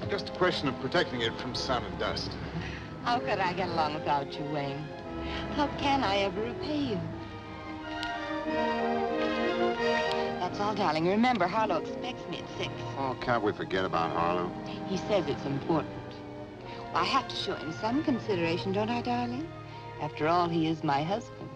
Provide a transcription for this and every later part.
Just a question of protecting it from sun and dust. How could I get along without you, Wayne? How can I ever repay you? That's all, darling. Remember, Harlow expects me at 6. Oh, can't we forget about Harlow? He says it's important. Well, I have to show him some consideration, don't I, darling? After all, he is my husband.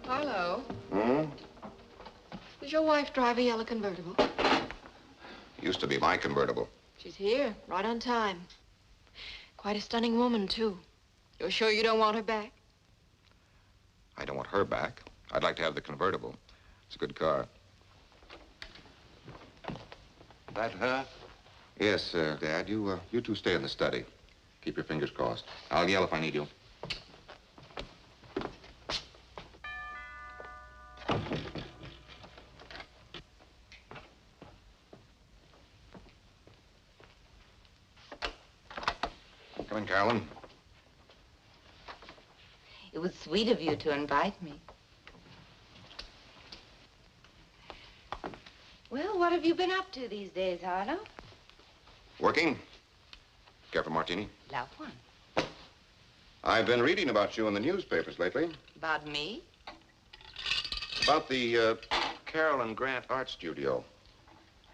Harlow, Hmm? does your wife drive a yellow convertible? Used to be my convertible. She's here, right on time. Quite a stunning woman, too. You're sure you don't want her back? I don't want her back. I'd like to have the convertible. It's a good car. That her? Yes, Dad. You two stay in the study. Keep your fingers crossed. I'll yell if I need you. Come in, Carolyn. It was sweet of you to invite me. Well, what have you been up to these days, Harlow? Working? Care for martini? Love one. I've been reading about you in the newspapers lately. About me? About the Carol and Grant Art Studio.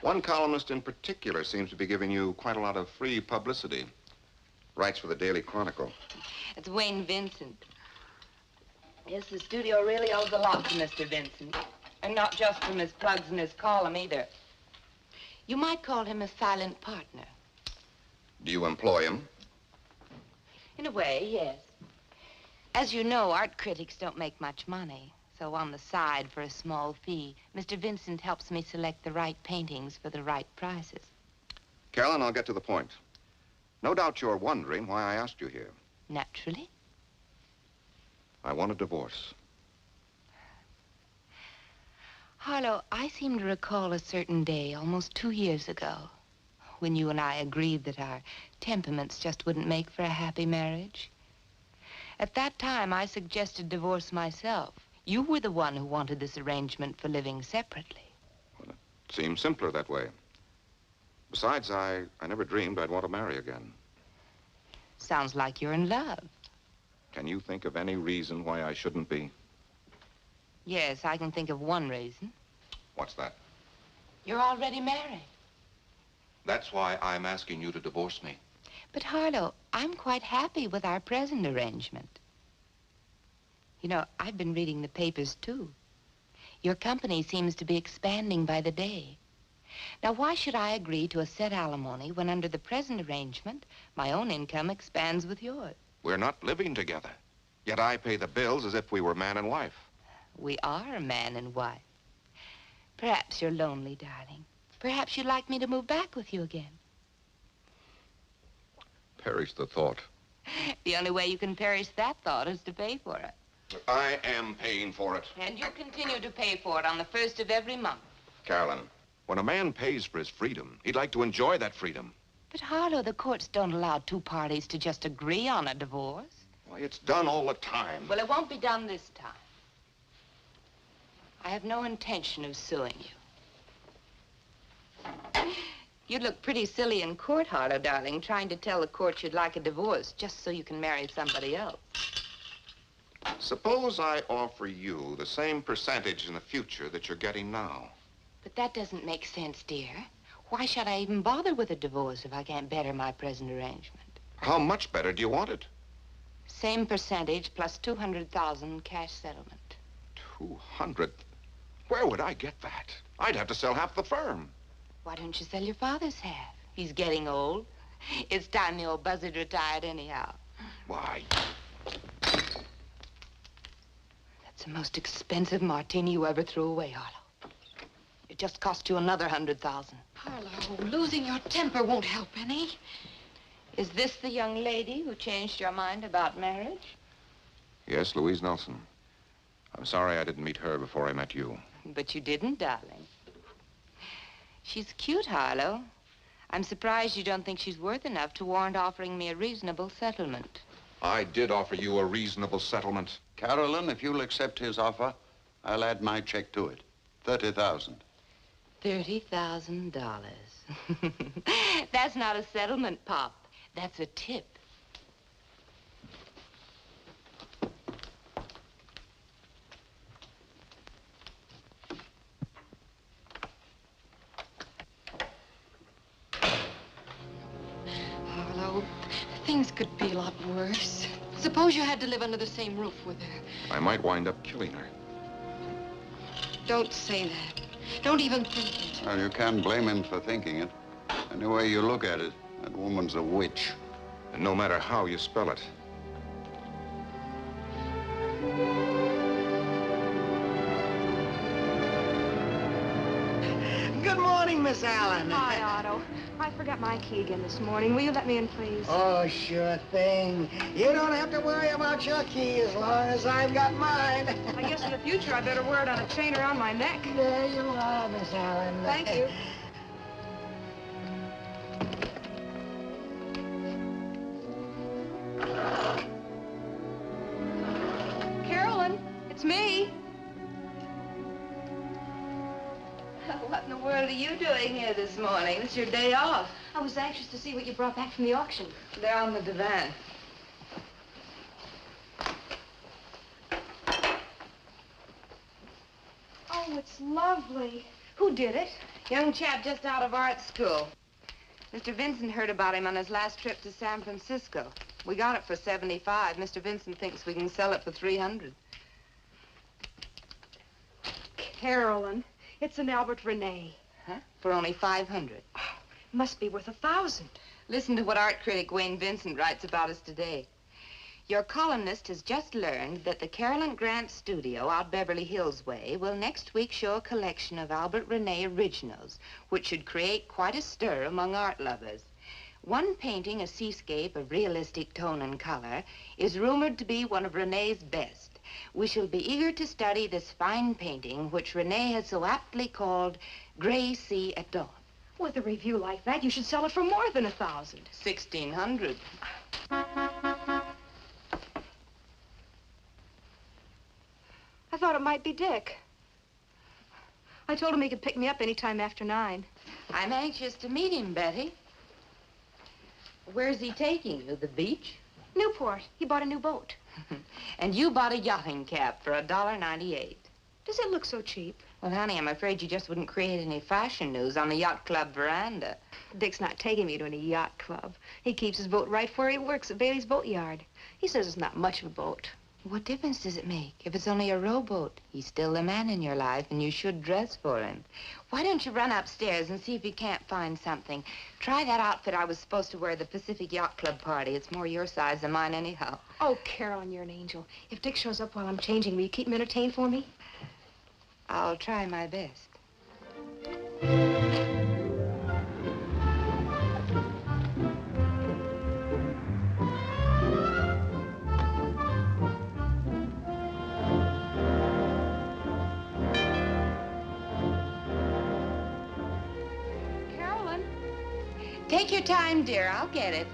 One columnist in particular seems to be giving you quite a lot of free publicity. Writes for the Daily Chronicle. It's Wayne Vincent. Yes, the studio really owes a lot to Mr. Vincent. And not just from his plugs and his column, either. You might call him a silent partner. Do you employ him? In a way, yes. As you know, art critics don't make much money. So on the side, for a small fee, Mr. Vincent helps me select the right paintings for the right prices. Carolyn, I'll get to the point. No doubt you're wondering why I asked you here. Naturally. I want a divorce. Harlow, I seem to recall a certain day, almost 2 years ago, when you and I agreed that our temperaments just wouldn't make for a happy marriage. At that time, I suggested divorce myself. You were the one who wanted this arrangement for living separately. Well, it seems simpler that way. Besides, I never dreamed I'd want to marry again. Sounds like you're in love. Can you think of any reason why I shouldn't be? Yes, I can think of one reason. What's that? You're already married. That's why I'm asking you to divorce me. But Harlow, I'm quite happy with our present arrangement. You know, I've been reading the papers, too. Your company seems to be expanding by the day. Now, why should I agree to a set alimony when under the present arrangement, my own income expands with yours? We're not living together. Yet I pay the bills as if we were man and wife. We are man and wife. Perhaps you're lonely, darling. Perhaps you'd like me to move back with you again. Perish the thought. The only way you can perish that thought is to pay for it. I am paying for it. And you'll continue to pay for it on the 1st of every month. Carolyn, when a man pays for his freedom, he'd like to enjoy that freedom. But Harlow, the courts don't allow two parties to just agree on a divorce. Why, it's done all the time. Well, it won't be done this time. I have no intention of suing you. You'd look pretty silly in court, Harlow, darling, trying to tell the court you'd like a divorce just so you can marry somebody else. Suppose I offer you the same percentage in the future that you're getting now. But that doesn't make sense, dear. Why should I even bother with a divorce if I can't better my present arrangement? How much better do you want it? Same percentage plus $200,000 cash settlement. 200? Where would I get that? I'd have to sell half the firm. Why don't you sell your father's half? He's getting old. It's time the old buzzard retired anyhow. Why? That's the most expensive martini you ever threw away, Harlow. It just cost you another $100,000. Harlow, losing your temper won't help any. Is this the young lady who changed your mind about marriage? Yes, Louise Nelson. I'm sorry I didn't meet her before I met you. But you didn't, darling. She's cute, Harlow. I'm surprised you don't think she's worth enough to warrant offering me a reasonable settlement. I did offer you a reasonable settlement. Carolyn, if you'll accept his offer, I'll add my check to it. $30,000. $30,000. That's not a settlement, Pop. That's a tip. Harlow, things could be a lot worse. Suppose you had to live under the same roof with her. I might wind up killing her. Don't say that. Don't even think it. Well, you can't blame him for thinking it. Any way you look at it, that woman's a witch. And no matter how you spell it. Good morning, Miss Allen. Hi, Otto. I forgot my key again this morning. Will you let me in, please? Oh, sure thing. You don't have to worry about your key as long as I've got mine. I guess in the future I better wear it on a chain around my neck. There you are, Miss Allen. Thank you. Carolyn, it's me. What in the world are you doing here this morning? It's your day off. I was anxious to see what you brought back from the auction. They're on the divan. Oh, it's lovely. Who did it? Young chap just out of art school. Mr. Vincent heard about him on his last trip to San Francisco. We got it for $75. Mr. Vincent thinks we can sell it for $300. Carolyn, it's an Albert Rene. Huh? For only $500. Must be worth 1,000. Listen to what art critic Wayne Vincent writes about us today. Your columnist has just learned that the Carolyn Grant studio out Beverly Hills way will next week show a collection of Albert Rene originals, which should create quite a stir among art lovers. One painting, a seascape of realistic tone and color, is rumored to be one of Rene's best. We shall be eager to study this fine painting, which Rene has so aptly called Gray Sea at Dawn. With a review like that, you should sell it for more than 1,000. 1,600. I thought it might be Dick. I told him he could pick me up any time after 9. I'm anxious to meet him, Betty. Where's he taking you? The beach? Newport. He bought a new boat. And you bought a yachting cap for $1.98. Does it look so cheap? Well, honey, I'm afraid you just wouldn't create any fashion news on the yacht club veranda. Dick's not taking me to any yacht club. He keeps his boat right where he works at Bailey's Boatyard. He says it's not much of a boat. What difference does it make? If it's only a rowboat, he's still the man in your life, and you should dress for him. Why don't you run upstairs and see if you can't find something? Try that outfit I was supposed to wear at the Pacific Yacht Club party. It's more your size than mine anyhow. Oh, Carolyn, you're an angel. If Dick shows up while I'm changing, will you keep him entertained for me? I'll try my best. Carolyn? Take your time, dear. I'll get it.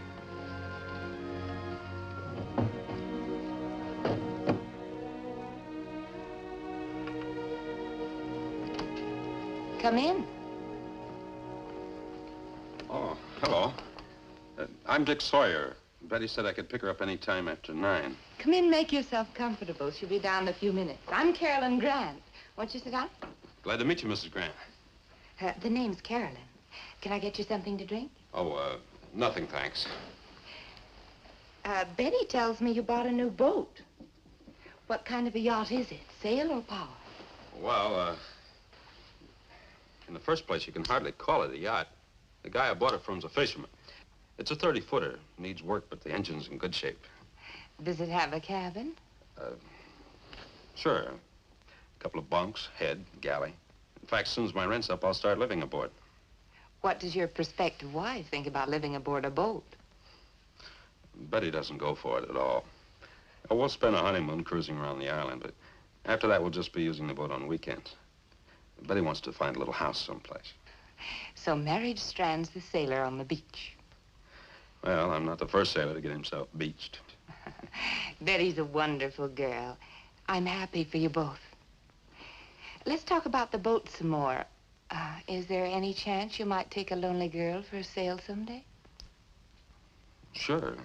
Come in. Oh, hello. I'm Dick Sawyer. Betty said I could pick her up any time after 9. Come in, make yourself comfortable. She'll be down in a few minutes. I'm Carolyn Grant. Won't you sit down? Glad to meet you, Mrs. Grant. The name's Carolyn. Can I get you something to drink? Oh, nothing, thanks. Betty tells me you bought a new boat. What kind of a yacht is it? Sail or power? Well, in the first place, you can hardly call it a yacht. The guy I bought it from's a fisherman. It's a 30-footer. Needs work, but the engine's in good shape. Does it have a cabin? Sure. A couple of bunks, head, galley. In fact, as soon as my rent's up, I'll start living aboard. What does your prospective wife think about living aboard a boat? Betty doesn't go for it at all. We'll spend a honeymoon cruising around the island, but After that, we'll just be using the boat on weekends. Betty wants to find a little house someplace. So marriage strands the sailor on the beach. Well, I'm not the first sailor to get himself beached. Betty's a wonderful girl. I'm happy for you both. Let's talk about the boat some more. Is there any chance you might take a lonely girl for a sail someday? Sure.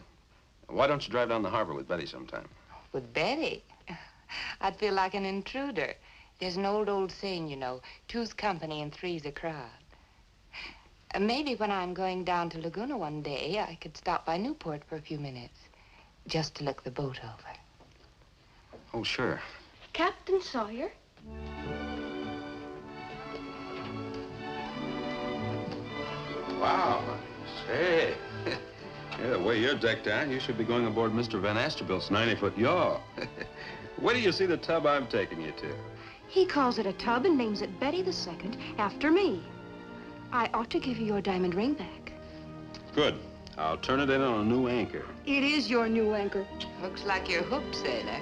Why don't you drive down the harbor with Betty sometime? With Betty? I'd feel like an intruder. There's an old saying, you know, two's company and three's a crowd. Maybe when I'm going down to Laguna one day, I could stop by Newport for a few minutes, just to look the boat over. Oh, sure. Captain Sawyer? Wow. Say, yeah, the way you're decked out, you should be going aboard Mr. Van Astorbilt's 90-foot yawl. Where do you see the tub I'm taking you to? He calls it a tub and names it Betty the Second after me. I ought to give you your diamond ring back. Good. I'll turn it in on a new anchor. It is your new anchor. Looks like you're hooked, sailor.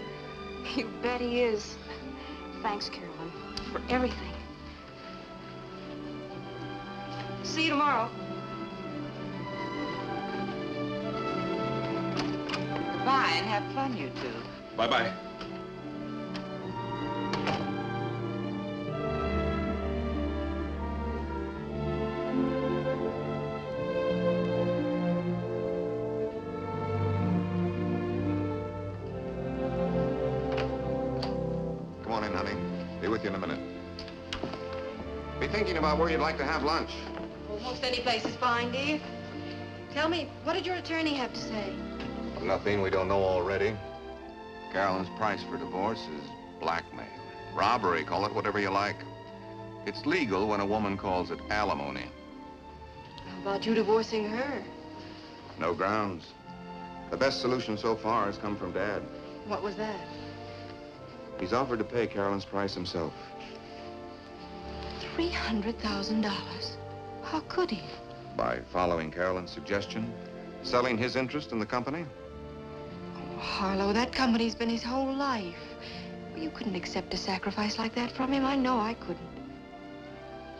You bet he is. Thanks, Carolyn, for everything. See you tomorrow. Goodbye, and have fun, you two. Bye-bye. Come on in, honey. Be with you in a minute. Be thinking about where you'd like to have lunch. Almost any place is fine, dear. Tell me, what did your attorney have to say? Nothing we don't know already. Carolyn's price for divorce is blackmail. Robbery, call it whatever you like. It's legal when a woman calls it alimony. How about you divorcing her? No grounds. The best solution so far has come from Dad. What was that? He's offered to pay Carolyn's price himself. $300,000. How could he? By following Carolyn's suggestion, selling his interest in the company. Oh, Harlow, that company's been his whole life. You couldn't accept a sacrifice like that from him. I know I couldn't.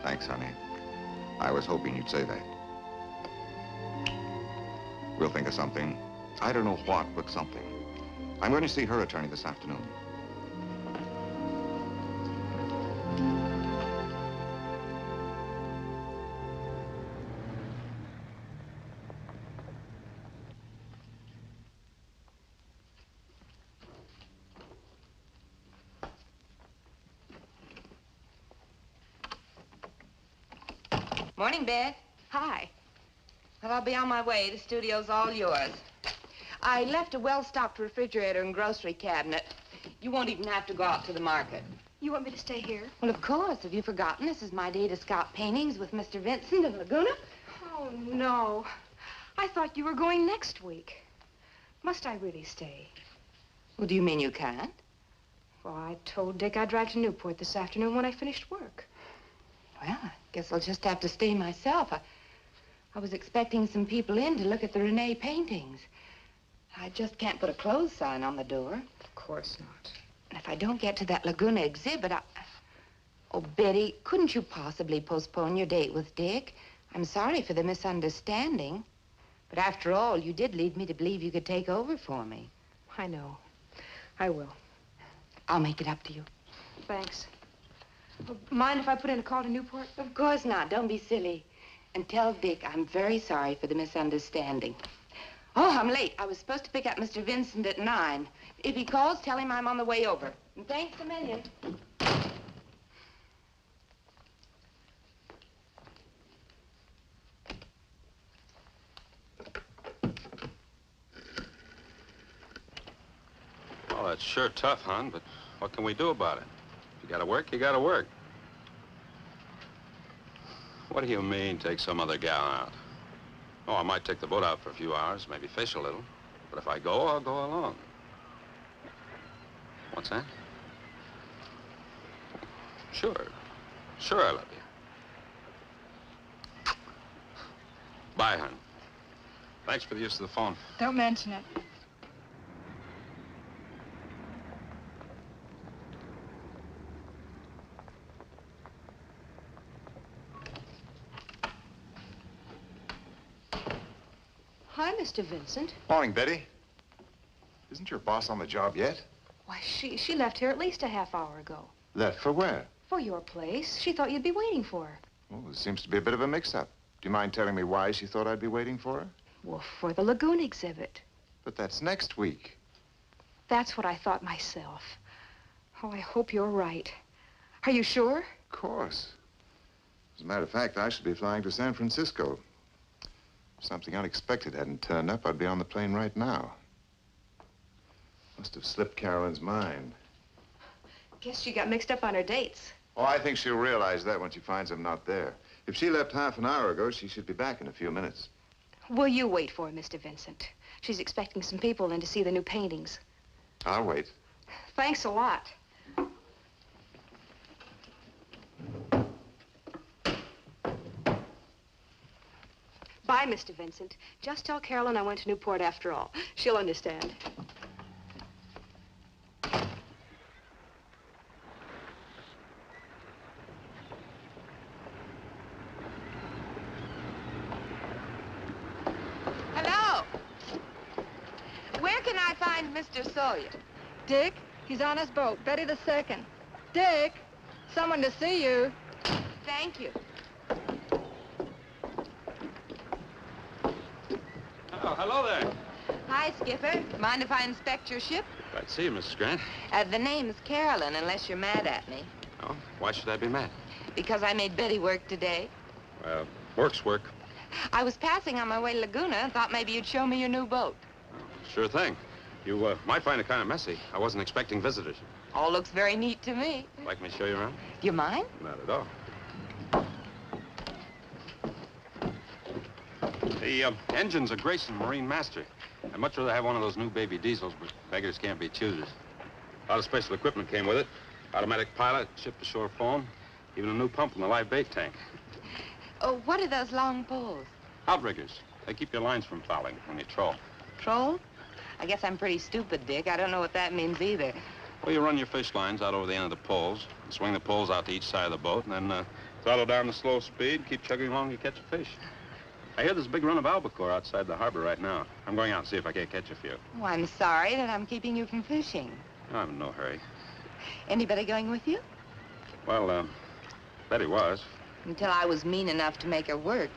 Thanks, honey. I was hoping you'd say that. We'll think of something. I don't know what, but something. I'm going to see her attorney this afternoon. Morning, Beth. Hi. Well, I'll be on my way. The studio's all yours. I left a well-stocked refrigerator and grocery cabinet. You won't even have to go out to the market. You want me to stay here? Well, of course. Have you forgotten? This is my day to scout paintings with Mr. Vincent in Laguna. Oh, no. I thought you were going next week. Must I really stay? Well, do you mean you can't? Well, I told Dick I'd drive to Newport this afternoon when I finished work. Well, I guess I'll just have to stay myself. I was expecting some people in to look at the Renee paintings. I just can't put a close sign on the door. Of course not. And if I don't get to that Laguna exhibit, Oh, Betty, couldn't you possibly postpone your date with Dick? I'm sorry for the misunderstanding. But after all, you did lead me to believe you could take over for me. I know. I will. I'll make it up to you. Thanks. Mind if I put in a call to Newport? Of course not. Don't be silly. And tell Dick I'm very sorry for the misunderstanding. Oh, I'm late. I was supposed to pick up Mr. Vincent at 9. If he calls, tell him I'm on the way over. And thanks a million. Well, it's sure tough, hon, but what can we do about it? If you gotta work, you gotta work. What do you mean, take some other gal out? Oh, I might take the boat out for a few hours, maybe fish a little. But if I go, I'll go alone. What's that? Sure. Sure I love you. Bye, hon. Thanks for the use of the phone. Don't mention it. Hi, Mr. Vincent. Morning, Betty. Isn't your boss on the job yet? Why, she left here at least a half hour ago. Left for where? For your place. She thought you'd be waiting for her. Well, there seems to be a bit of a mix-up. Do you mind telling me why she thought I'd be waiting for her? Well, for the lagoon exhibit. But that's next week. That's what I thought myself. Oh, I hope you're right. Are you sure? Of course. As a matter of fact, I should be flying to San Francisco. If something unexpected hadn't turned up, I'd be on the plane right now. Must have slipped Carolyn's mind. Guess she got mixed up on her dates. Oh, I think she'll realize that when she finds I'm not there. If she left half an hour ago, she should be back in a few minutes. Will you wait for her, Mr. Vincent? She's expecting some people in to see the new paintings. I'll wait. Thanks a lot. Bye, Mr. Vincent. Just tell Carolyn I went to Newport after all. She'll understand. Hello. Where can I find Mr. Sawyer? Dick, he's on his boat. Betty the second. Dick, someone to see you. Thank you. Oh, hello there. Hi, Skipper. Mind if I inspect your ship? Glad to see you, Mrs. Grant. The name's Carolyn, unless you're mad at me. Oh, why should I be mad? Because I made Betty work today. Well, work's work. I was passing on my way to Laguna and thought maybe you'd show me your new boat. Sure thing. You might find it kind of messy. I wasn't expecting visitors. All looks very neat to me. Like me to show you around? Do you mind? Not at all. The engine's a Grayson Marine Master. I'd much rather have one of those new baby diesels, but beggars can't be choosers. A lot of special equipment came with it. Automatic pilot, ship-to-shore phone, even a new pump in the live bait tank. Oh, what are those long poles? Outriggers. They keep your lines from fouling when you troll. Troll? I guess I'm pretty stupid, Dick. I don't know what that means either. Well, you run your fish lines out over the end of the poles, and swing the poles out to each side of the boat, and then throttle down to slow speed, keep chugging along, you catch a fish. I hear there's a big run of albacore outside the harbor right now. I'm going out and see if I can't catch a few. Oh, I'm sorry that I'm keeping you from fishing. I'm in no hurry. Anybody going with you? Well, Betty was. Until I was mean enough to make her work.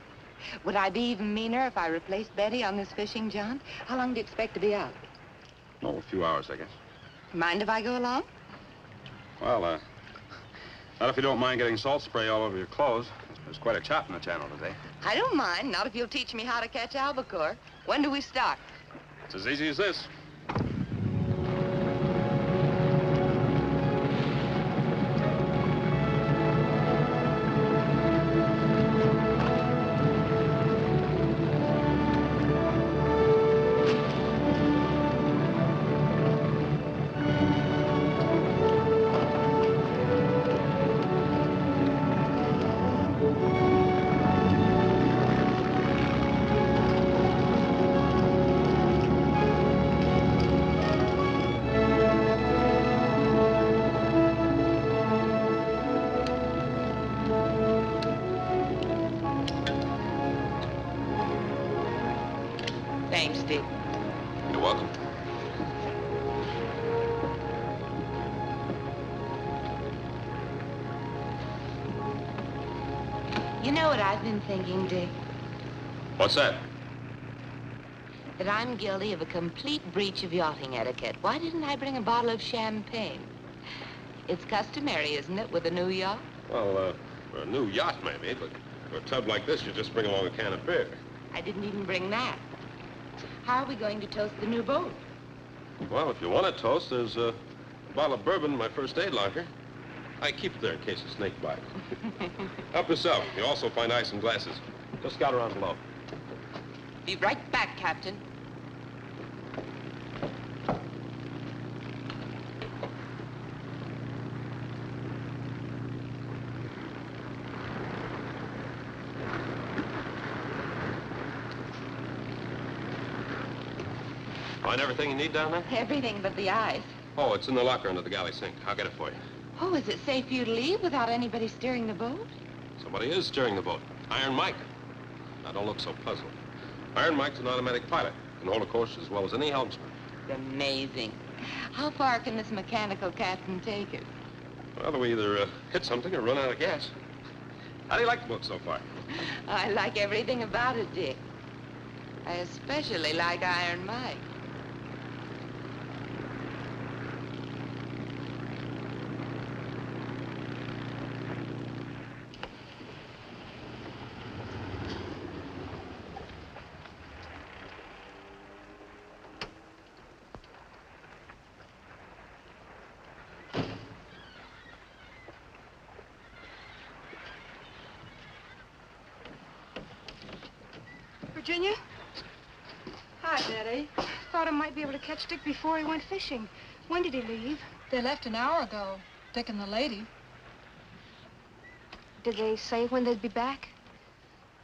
Would I be even meaner if I replaced Betty on this fishing jaunt? How long do you expect to be out? Oh, a few hours, I guess. Mind if I go along? Well, not if you don't mind getting salt spray all over your clothes. There's quite a chop in the channel today. I don't mind, not if you'll teach me how to catch albacore. When do we start? It's as easy as this. Thanks, Dick. You're welcome. You know what I've been thinking, Dick? What's that? That I'm guilty of a complete breach of yachting etiquette. Why didn't I bring a bottle of champagne? It's customary, isn't it, with a new yacht? Well, for a new yacht, maybe, but for a tub like this, you just bring along a can of beer. I didn't even bring that. How are we going to toast the new boat? Well, if you want a toast, there's a bottle of bourbon in my first aid locker. I keep it there in case a snake bites. Help yourself. You'll also find ice and glasses. Just scout around below. Be right back, Captain. Find everything you need down there? Everything but the ice. Oh, it's in the locker under the galley sink. I'll get it for you. Oh, is it safe for you to leave without anybody steering the boat? Somebody is steering the boat. Iron Mike. Now, don't look so puzzled. Iron Mike's an automatic pilot. Can hold a course as well as any helmsman. It's amazing. How far can this mechanical captain take it? Well, we either hit something or run out of gas. How do you like the boat so far? I like everything about it, Dick. I especially like Iron Mike. Virginia? Hi, Betty. Thought I might be able to catch Dick before he went fishing. When did he leave? They left an hour ago, Dick and the lady. Did they say when they'd be back?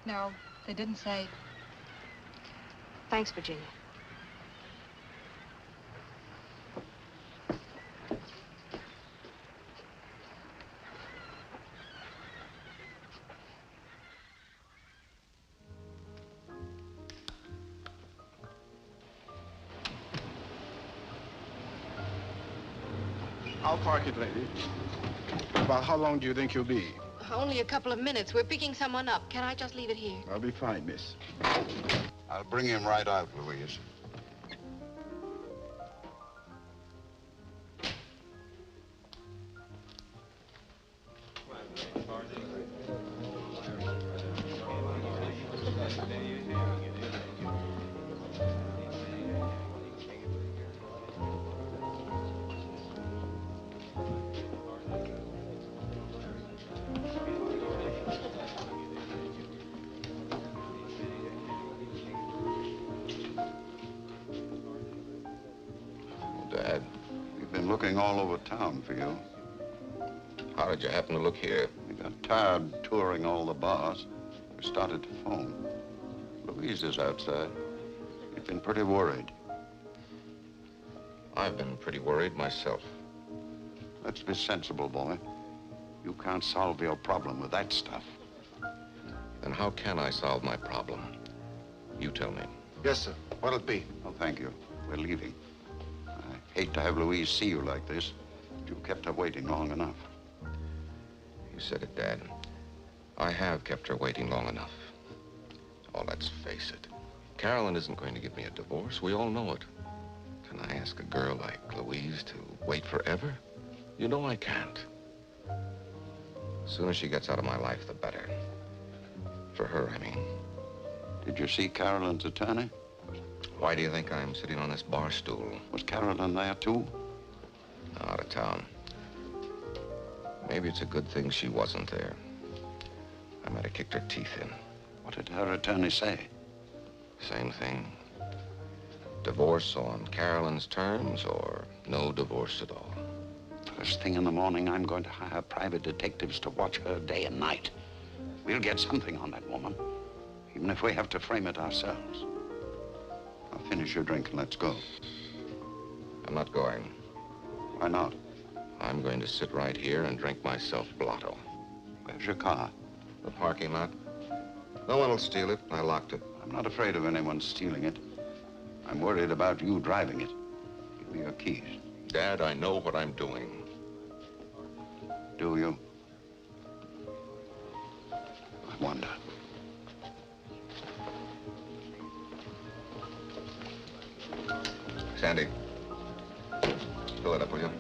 No, they didn't say. Thanks, Virginia. I'll park it, lady. About how long do you think you'll be? Only a couple of minutes. We're picking someone up. Can I just leave it here? I'll be fine, miss. I'll bring him right out, Louise. Dad, We've been looking all over town for you. how did you happen to look here? We got tired touring all the bars. We started to phone. Louise is outside. We've been pretty worried. I've been pretty worried myself. Let's be sensible, boy. You can't solve your problem with that stuff. Then how can I solve my problem? You tell me. Yes, sir. What'll it be? Oh, thank you. We're leaving. I hate to have Louise see you like this, but you kept her waiting long enough. You said it, Dad. I have kept her waiting long enough. Oh, let's face it. Carolyn isn't going to give me a divorce. We all know it. Can I ask a girl like Louise to wait forever? You know I can't. The sooner she gets out of my life, the better. For her, I mean. Did you see Carolyn's attorney? Why do you think I'm sitting on this bar stool? Was Carolyn there, too? Out of town. Maybe it's a good thing she wasn't there. I might have kicked her teeth in. What did her attorney say? Same thing. Divorce on Carolyn's terms or no divorce at all. First thing in the morning, I'm going to hire private detectives to watch her day and night. We'll get something on that woman, even if we have to frame it ourselves. Now finish your drink and let's go. I'm not going. Why not? I'm going to sit right here and drink myself blotto. Where's your car? The parking lot. No one will steal it. I locked it. I'm not afraid of anyone stealing it. I'm worried about you driving it. Give me your keys. Dad, I know what I'm doing. Do you? I wonder. Sandy, fill it up, will you?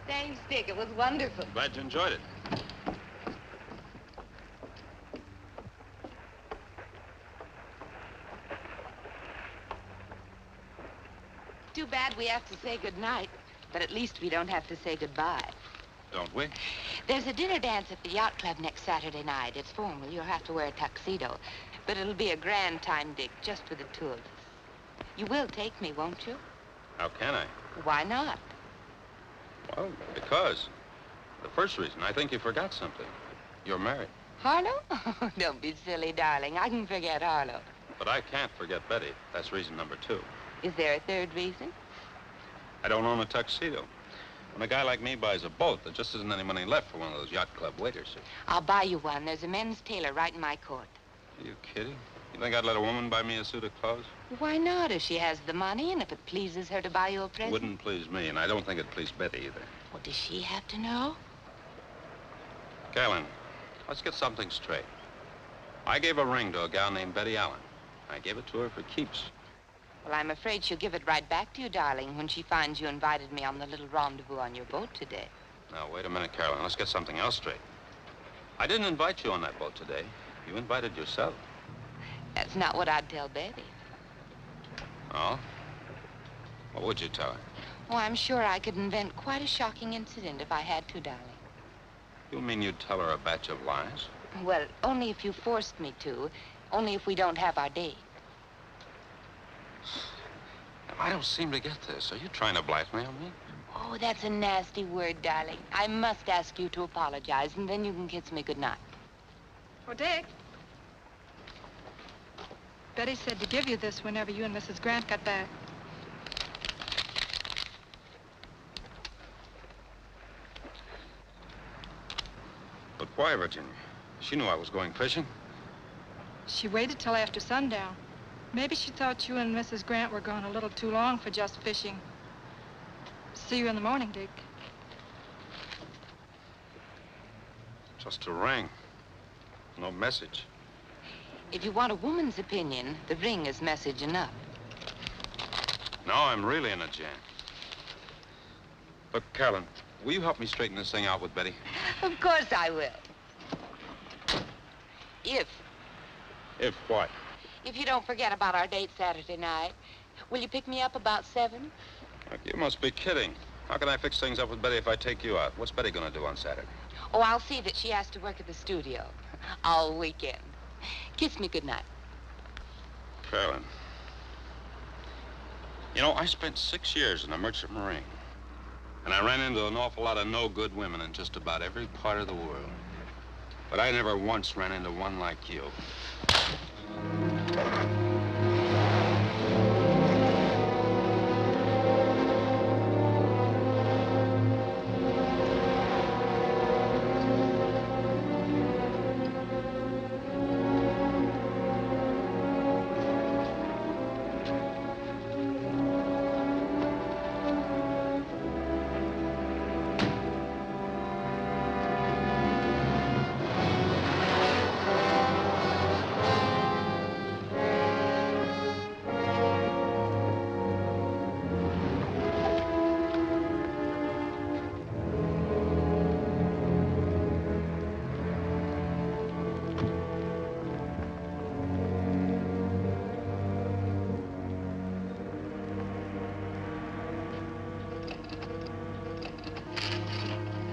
Thanks, Dick. It was wonderful. Glad you enjoyed it. Too bad we have to say goodnight, but at least we don't have to say goodbye. Don't we? There's a dinner dance at the yacht club next Saturday night. It's formal. You'll have to wear a tuxedo. But it'll be a grand time, Dick, just for the two of us. You will take me, won't you? How can I? Why not? Well, because. The first reason, I think you forgot something. You're married. Harlow? Oh, don't be silly, darling. I can forget Harlow. But I can't forget Betty. That's reason number 2. Is there a third reason? I don't own a tuxedo. When a guy like me buys a boat, there just isn't any money left for one of those yacht club waiters. I'll buy you one. There's a men's tailor right in my court. Are you kidding? You think I'd let a woman buy me a suit of clothes? Why not, if she has the money and if it pleases her to buy you a present? Wouldn't please me, and I don't think it'd please Betty either. Well, does she have to know? Carolyn, let's get something straight. I gave a ring to a gal named Betty Allen. I gave it to her for keeps. Well, I'm afraid she'll give it right back to you, darling, when she finds you invited me on the little rendezvous on your boat today. Now, wait a minute, Carolyn. Let's get something else straight. I didn't invite you on that boat today. You invited yourself. That's not what I'd tell Betty. Oh? What would you tell her? Oh, I'm sure I could invent quite a shocking incident if I had to, darling. You mean you'd tell her a batch of lies? Well, only if you forced me to. Only if we don't have our date. I don't seem to get this. Are you trying to blackmail me? Oh, that's a nasty word, darling. I must ask you to apologize, and then you can kiss me goodnight. Oh, Dick. Betty said to give you this whenever you and Mrs. Grant got back. But why, Virginia? She knew I was going fishing. She waited till after sundown. Maybe she thought you and Mrs. Grant were gone a little too long for just fishing. See you in the morning, Dick. Just a ring. No message. If you want a woman's opinion, the ring is message enough. Now I'm really in a jam. Look, Carolyn, will you help me straighten this thing out with Betty? Of course I will. If what? If you don't forget about our date Saturday night. Will you pick me up about 7? Look, you must be kidding. How can I fix things up with Betty if I take you out? What's Betty gonna do on Saturday? Oh, I'll see that she has to work at the studio all weekend. Kiss me goodnight. Carolyn. You know, I spent 6 years in a merchant marine. And I ran into an awful lot of no-good women in just about every part of the world. But I never once ran into one like you.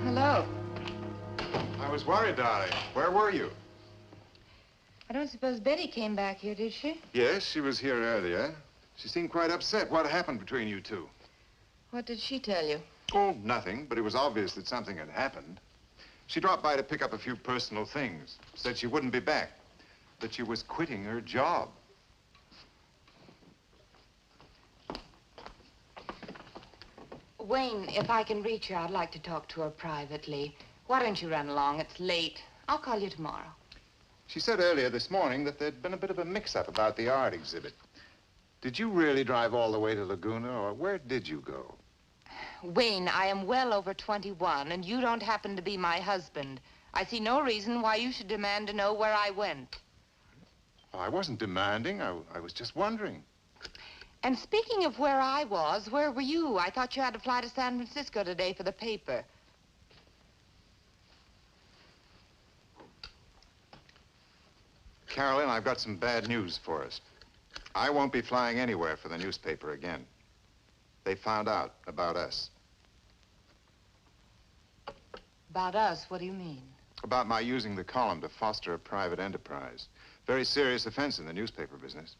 Hello. I was worried, darling. Where were you? I don't suppose Betty came back here, did she? Yes, she was here earlier. She seemed quite upset. What happened between you two? What did she tell you? Oh, nothing, but it was obvious that something had happened. She dropped by to pick up a few personal things. Said she wouldn't be back. That she was quitting her job. Wayne, if I can reach her, I'd like to talk to her privately. Why don't you run along? It's late. I'll call you tomorrow. She said earlier this morning that there'd been a bit of a mix-up about the art exhibit. Did you really drive all the way to Laguna, or where did you go? Wayne, I am well over 21, and you don't happen to be my husband. I see no reason why you should demand to know where I went. I wasn't demanding. I was just wondering. And speaking of where I was, where were you? I thought you had to fly to San Francisco today for the paper. Carolyn, I've got some bad news for us. I won't be flying anywhere for the newspaper again. They found out about us. About us? What do you mean? About my using the column to foster a private enterprise. Very serious offense in the newspaper business.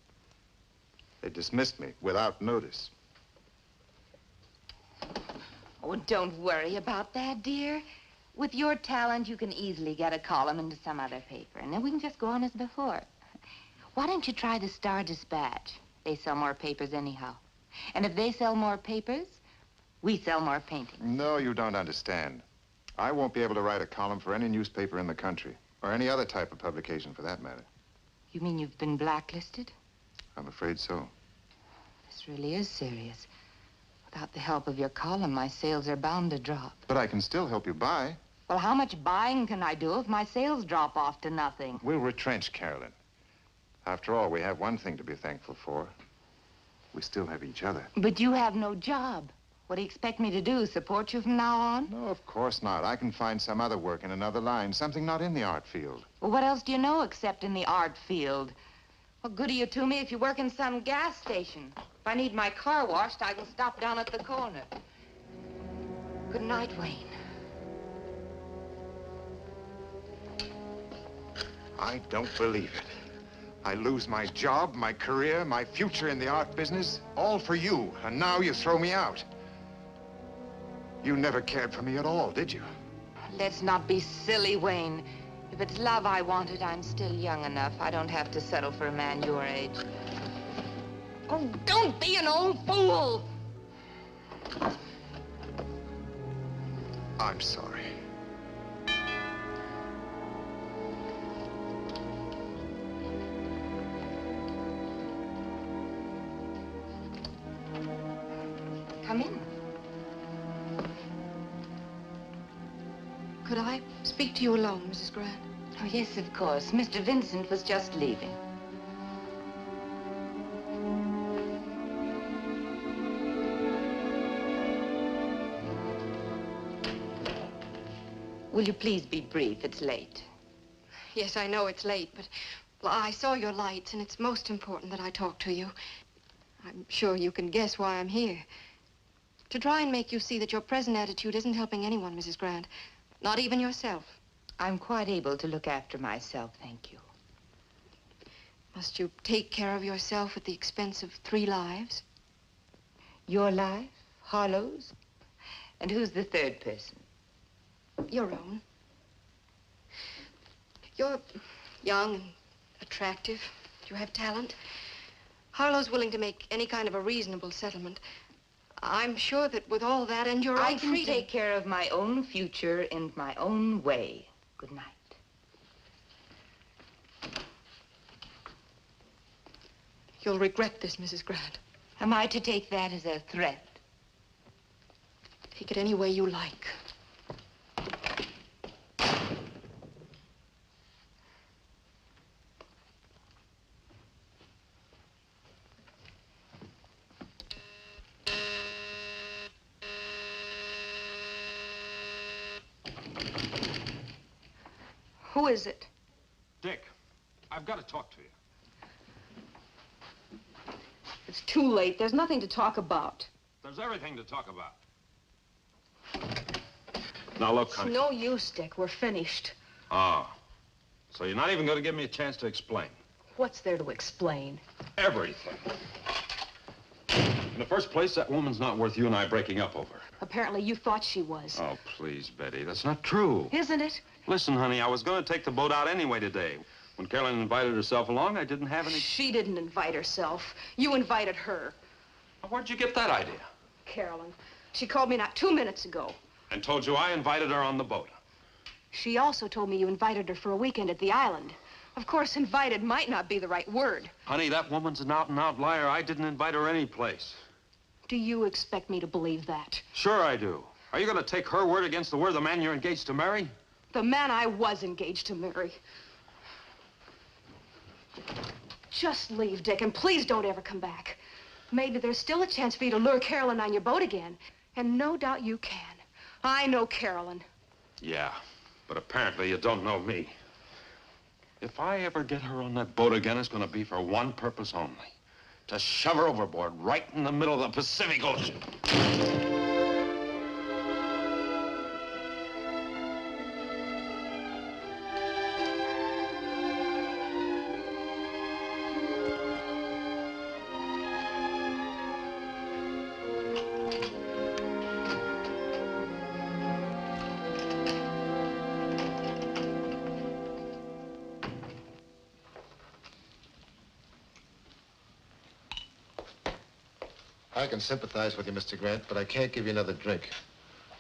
They dismissed me without notice. Oh, don't worry about that, dear. With your talent, you can easily get a column into some other paper, and then we can just go on as before. Why don't you try the Star-Dispatch? They sell more papers anyhow. And if they sell more papers, we sell more paintings. No, you don't understand. I won't be able to write a column for any newspaper in the country, or any other type of publication for that matter. You mean you've been blacklisted? I'm afraid so. This really is serious. Without the help of your column, my sales are bound to drop. But I can still help you buy. Well, how much buying can I do if my sales drop off to nothing? We'll retrench, Carolyn. After all, we have one thing to be thankful for. We still have each other. But you have no job. What do you expect me to do, support you from now on? No, of course not. I can find some other work in another line, something not in the art field. Well, what else do you know except in the art field? What good are you to me if you work in some gas station? If I need my car washed, I will stop down at the corner. Good night, Wayne. I don't believe it. I lose my job, my career, my future in the art business, all for you, and now you throw me out. You never cared for me at all, did you? Let's not be silly, Wayne. If it's love I wanted, I'm still young enough. I don't have to settle for a man your age. Oh, don't be an old fool! I'm sorry. Come in. Could I speak to you alone, Mrs. Grant? Oh, yes, of course. Mr. Vincent was just leaving. Will you please be brief? It's late. Yes, I know it's late, but well, I saw your lights, and it's most important that I talk to you. I'm sure you can guess why I'm here. To try and make you see that your present attitude isn't helping anyone, Mrs. Grant. Not even yourself. I'm quite able to look after myself, thank you. Must you take care of yourself at the expense of 3 lives? Your life, Harlow's, and who's the third person? Your own. You're young and attractive. You have talent. Harlow's willing to make any kind of a reasonable settlement. I'm sure that with all that and your I own can freedom... take care of my own future in my own way. Good night. You'll regret this, Mrs. Grant. Am I to take that as a threat? Take it any way you like. Who is it? Dick, I've got to talk to you. It's too late. There's nothing to talk about. There's everything to talk about. Now, look, It's honey. no use, Dick. We're finished. Ah. So you're not even going to give me a chance to explain? What's there to explain? Everything. In the first place, that woman's not worth you and I breaking up over. Apparently you thought she was. Oh, please, Betty. That's not true. Isn't it? Listen, honey, I was going to take the boat out anyway today. When Carolyn invited herself along, I didn't have any... She didn't invite herself. You invited her. Where'd you get that idea? Carolyn. She called me not 2 minutes ago. And told you I invited her on the boat. She also told me you invited her for a weekend at the island. Of course, invited might not be the right word. Honey, that woman's an out-and-out liar. I didn't invite her any place. Do you expect me to believe that? Sure I do. Are you going to take her word against the word of the man you're engaged to marry? The man I was engaged to marry. Just leave, Dick, and please don't ever come back. Maybe there's still a chance for you to lure Carolyn on your boat again. And no doubt you can. I know Carolyn. Yeah, but apparently you don't know me. If I ever get her on that boat again, it's going to be for one purpose only. To shove her overboard right in the middle of the Pacific Ocean. I can sympathize with you, Mr. Grant, but I can't give you another drink.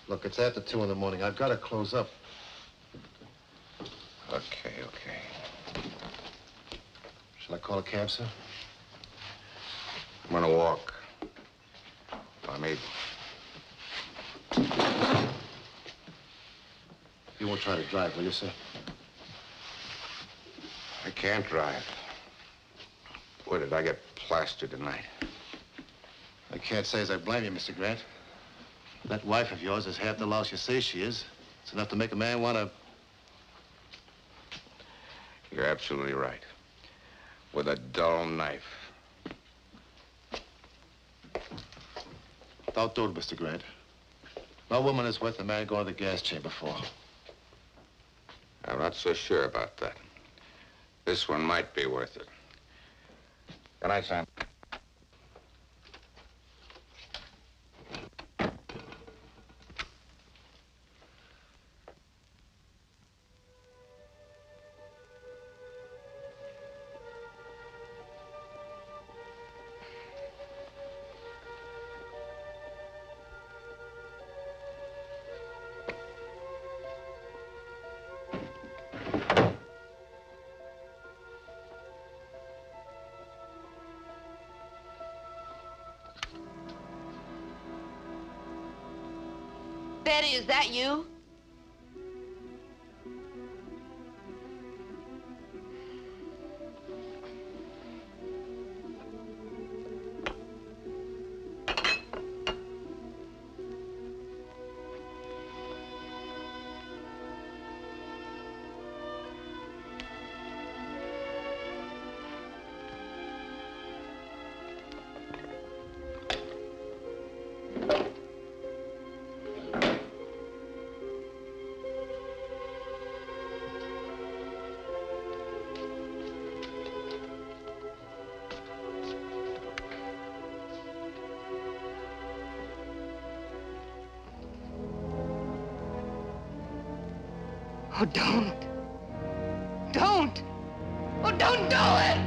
Look, it's after 2 in the morning. I've got to close up. Okay, okay. Shall I call a cab, sir? I'm gonna walk. If I'm able. You won't try to drive, will you, sir? I can't drive. Boy, did I get plastered tonight. I can't say as I blame you, Mr. Grant. That wife of yours is half the louse you say she is. It's enough to make a man want to... You're absolutely right. With a dull knife. Don't do it, Mr. Grant. No woman is worth a man going to the gas chamber for. I'm not so sure about that. This one might be worth it. Good night, Sam. Betty, is that you? Oh, don't. Don't. Oh, don't do it!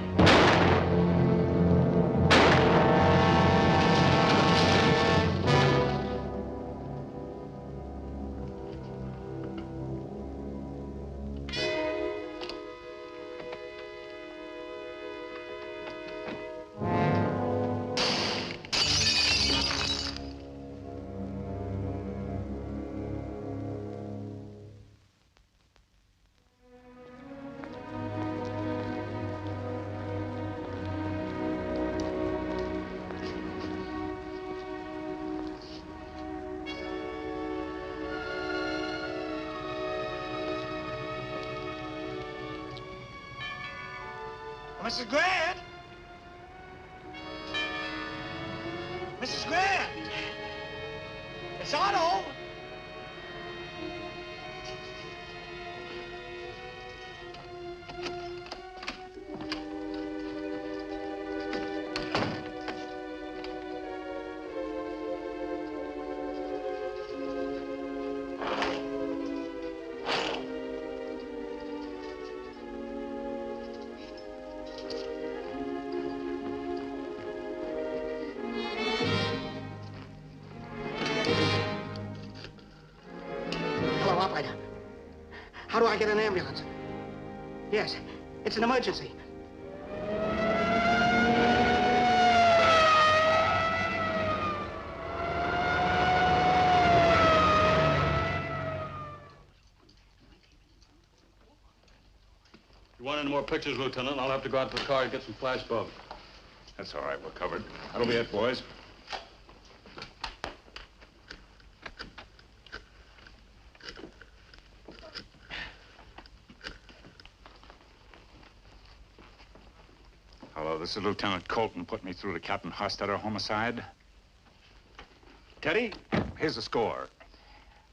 Mrs. Grant! Mrs. Grant! It's Otto! Hello, operator. How do I get an ambulance? Yes, it's an emergency. You want any more pictures, Lieutenant? I'll have to go out to the car and get some flash bulbs. That's all right, we're covered. That'll be it, boys. Hello, this is Lieutenant Colton. Put me through to Captain Hostetter, homicide. Teddy, here's the score.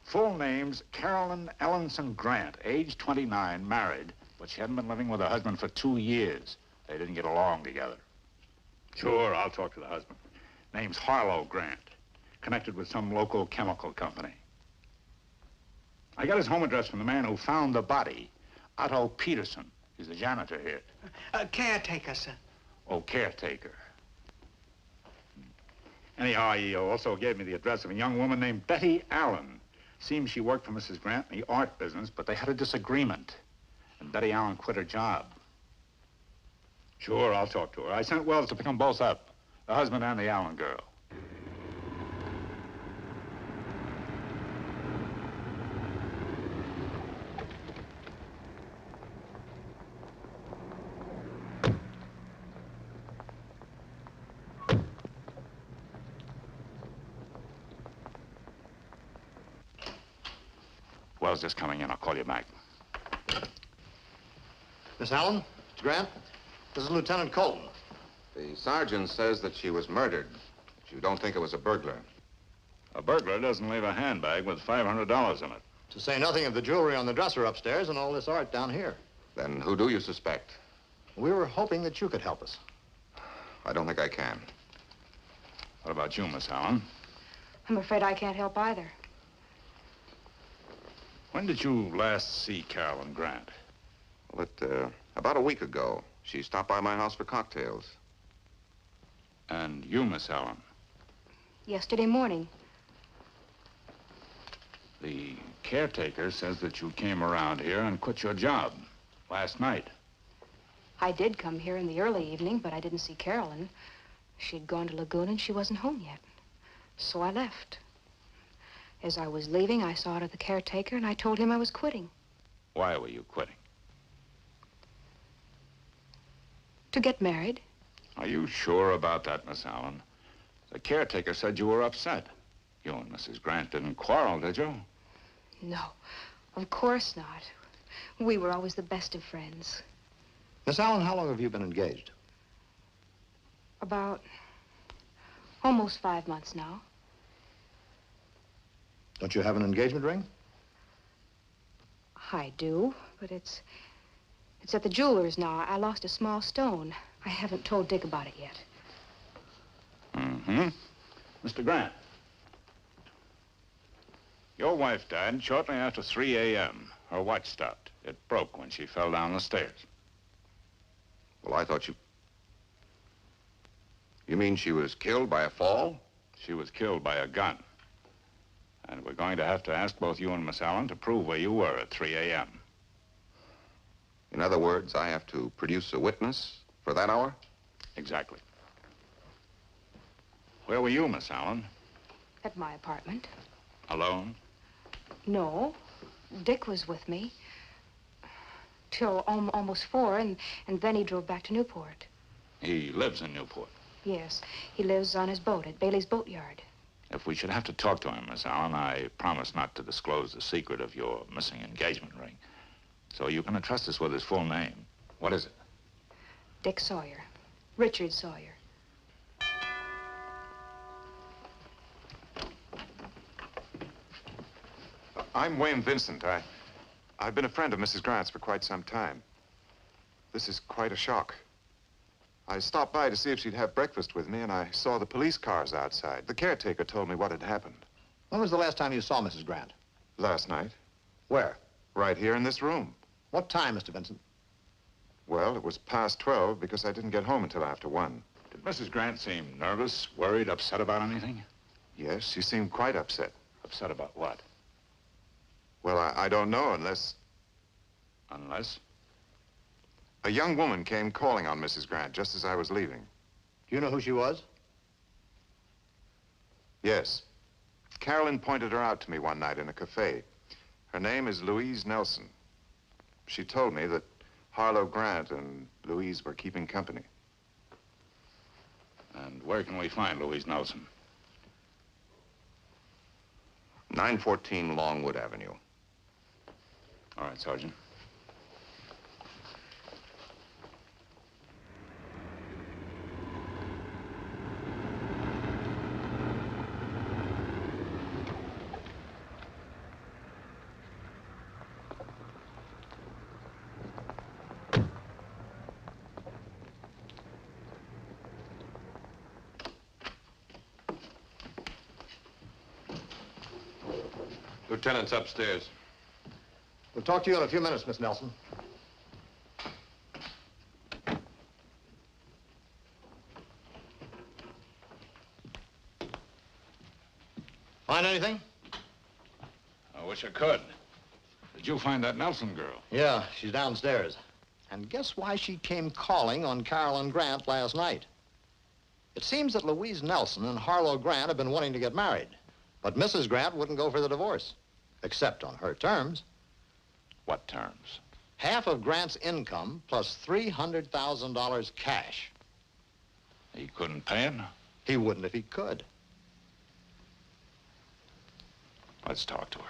Full name's Carolyn Ellenson Grant, age 29, married, but she hadn't been living with her husband for 2 years. They didn't get along together. Sure, I'll talk to the husband. Name's Harlow Grant, connected with some local chemical company. I got his home address from the man who found the body, Otto Peterson. He's the janitor here. Caretaker, sir. Oh, caretaker. Anyhow, he also gave me the address of a young woman named Betty Allen. Seems she worked for Mrs. Grant in the art business, but they had a disagreement. And Betty Allen quit her job. Sure, I'll talk to her. I sent Wells to pick them both up, the husband and the Allen girl. Wells just coming in. I'll call you back. Miss Allen, Mr. Grant, this is Lieutenant Colton. The sergeant says that she was murdered. But you don't think it was a burglar. A burglar doesn't leave a handbag with $500 in it. To say nothing of the jewelry on the dresser upstairs and all this art down here. Then who do you suspect? We were hoping that you could help us. I don't think I can. What about you, Miss Allen? I'm afraid I can't help either. When did you last see Carolyn Grant? Well, about a week ago. She stopped by my house for cocktails. And you, Miss Allen? Yesterday morning. The caretaker says that you came around here and quit your job last night. I did come here in the early evening, but I didn't see Carolyn. She'd gone to Lagoon and she wasn't home yet. So I left. As I was leaving, I saw to the caretaker and I told him I was quitting. Why were you quitting? To get married. Are you sure about that, Miss Allen? The caretaker said you were upset. You and Mrs. Grant didn't quarrel, did you? No, of course not. We were always the best of friends. Miss Allen, how long have you been engaged? About almost 5 months now. Don't you have an engagement ring? I do, but it's at the jeweler's now. I lost a small stone. I haven't told Dick about it yet. Mm-hmm. Mr. Grant, your wife died shortly after 3 a.m. Her watch stopped. It broke when she fell down the stairs. Well, I thought you... You mean she was killed by a fall? She was killed by a gun. And we're going to have to ask both you and Miss Allen to prove where you were at 3 a.m. In other words, I have to produce a witness for that hour? Exactly. Where were you, Miss Allen? At my apartment. Alone? No, Dick was with me till almost 4, and then he drove back to Newport. He lives in Newport. Yes, he lives on his boat at Bailey's Boatyard. If we should have to talk to him, Miss Allen, I promise not to disclose the secret of your missing engagement ring. So you can entrust us with his full name. What is it? Dick Sawyer. Richard Sawyer. I'm Wayne Vincent. I've been a friend of Mrs. Grant's for quite some time. This is quite a shock. I stopped by to see if she'd have breakfast with me, and I saw the police cars outside. The caretaker told me what had happened. When was the last time you saw Mrs. Grant? Last night. Where? Right here in this room. What time, Mr. Vincent? Well, it was past 12 because I didn't get home until after 1. Did Mrs. Grant seem nervous, worried, upset about anything? Yes, she seemed quite upset. Upset about what? Well, I don't know unless... Unless? A young woman came calling on Mrs. Grant just as I was leaving. Do you know who she was? Yes. Carolyn pointed her out to me one night in a cafe. Her name is Louise Nelson. She told me that Harlow Grant and Louise were keeping company. And where can we find Louise Nelson? 914 Longwood Avenue. All right, Sergeant. Lieutenant's upstairs. We'll talk to you in a few minutes, Miss Nelson. Find anything? I wish I could. Did you find that Nelson girl? Yeah, she's downstairs. And guess why she came calling on Carolyn Grant last night? It seems that Louise Nelson and Harlow Grant have been wanting to get married. But Mrs. Grant wouldn't go for the divorce, except on her terms. What terms? Half of Grant's income plus $300,000 cash. He couldn't pay it? He wouldn't if he could. Let's talk to her.